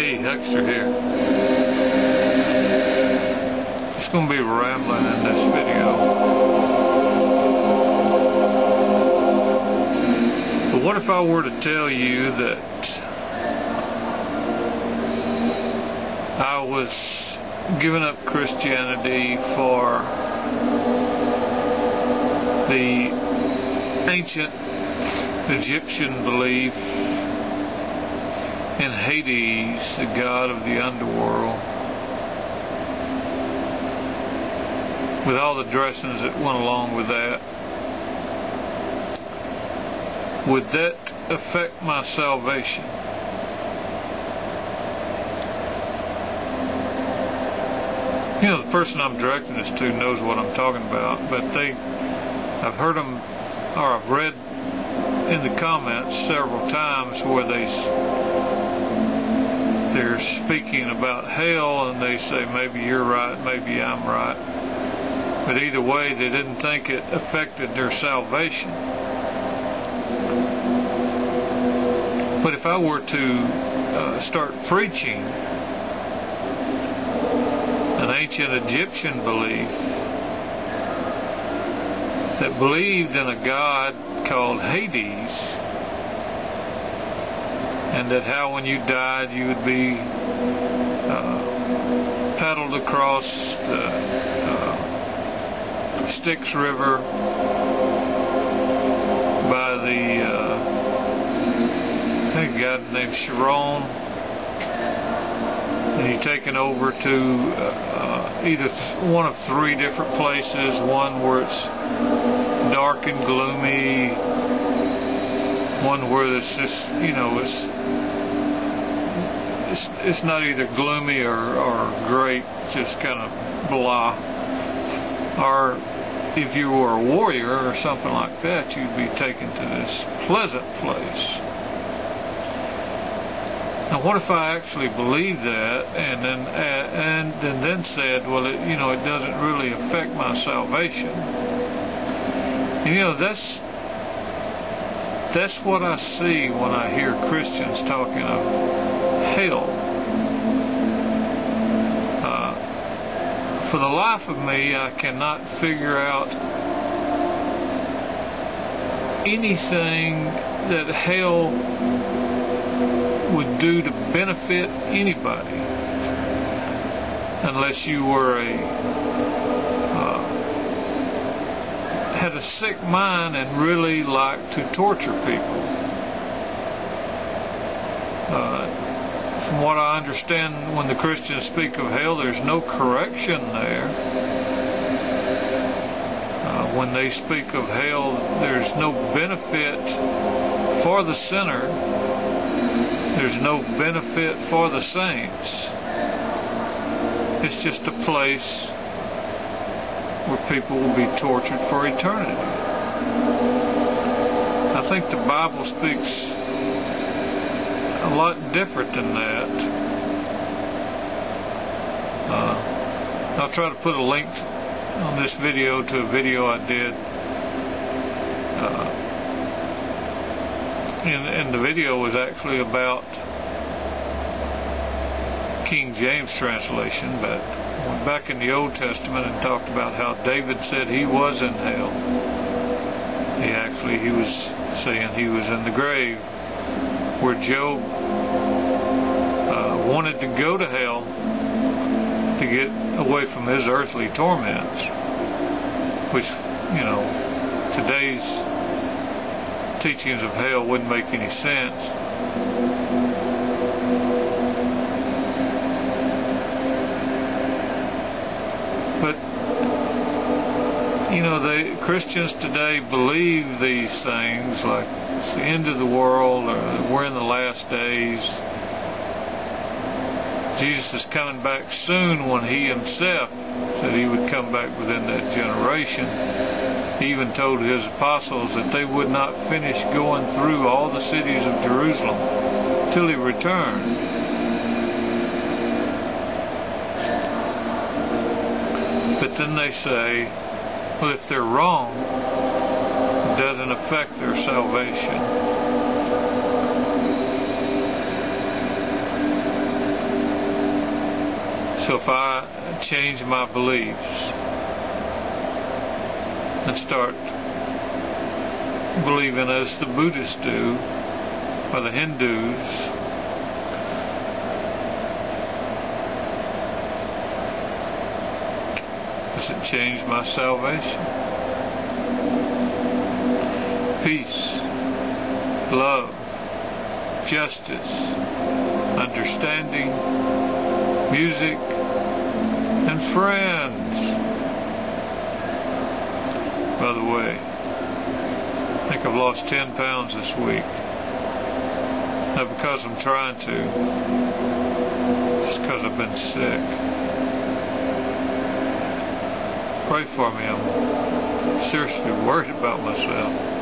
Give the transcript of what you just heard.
Hey, Hexter here. Just going to be rambling in this video. But what if I were to tell you that I was giving up Christianity for the ancient Egyptian belief in Hades, the god of the underworld, with all the dressings that went along with that? Would that affect my salvation? You know, the person I'm directing this to knows what I'm talking about, but I've heard them, or I've read in the comments several times where they're speaking about hell, and they say maybe you're right, maybe I'm right. But either way, they didn't think it affected their salvation. But if I were to start preaching an ancient Egyptian belief that believed in a god called Hades, and that how when you died you would be paddled across the Styx River by a guy named Charon, and you're taken over to either one of three different places, one where it's dark and gloomy, one where it's just, you know, it's not either gloomy or great, just kind of blah. Or if you were a warrior or something like that, you'd be taken to this pleasant place. Now, what if I actually believed that, and then said, well, it doesn't really affect my salvation? And, you know, that's what I see when I hear Christians talking of hell. For the life of me, I cannot figure out anything that hell would do to benefit anybody, unless you were had a sick mind and really liked to torture people. From what I understand, when the Christians speak of hell, there's no correction there. When they speak of hell, there's no benefit for the sinner. There's no benefit for the saints. It's just a place where people will be tortured for eternity. I think the Bible speaks a lot different than that. I'll try to put a link on this video to a video I did. And the video was actually about King James translation, but went back in the Old Testament and talked about how David said he was in hell. He was saying he was in the grave, where Job wanted to go to hell to get away from his earthly torments, which, you know, today's teachings of hell wouldn't make any sense. But, you know, the Christians today believe these things, like it's the end of the world, or we're in the last days. Jesus is coming back soon, when he himself said he would come back within that generation. He even told his apostles that they would not finish going through all the cities of Jerusalem till he returned. But then they say, well, if they're wrong, it doesn't affect their salvation. So if I change my beliefs and start believing as the Buddhists do, or the Hindus, does it change my salvation? Peace, love, justice, understanding, music, and friends. By the way, I think I've lost 10 pounds this week. Not because I'm trying to, just because I've been sick. Pray for me. I'm seriously worried about myself.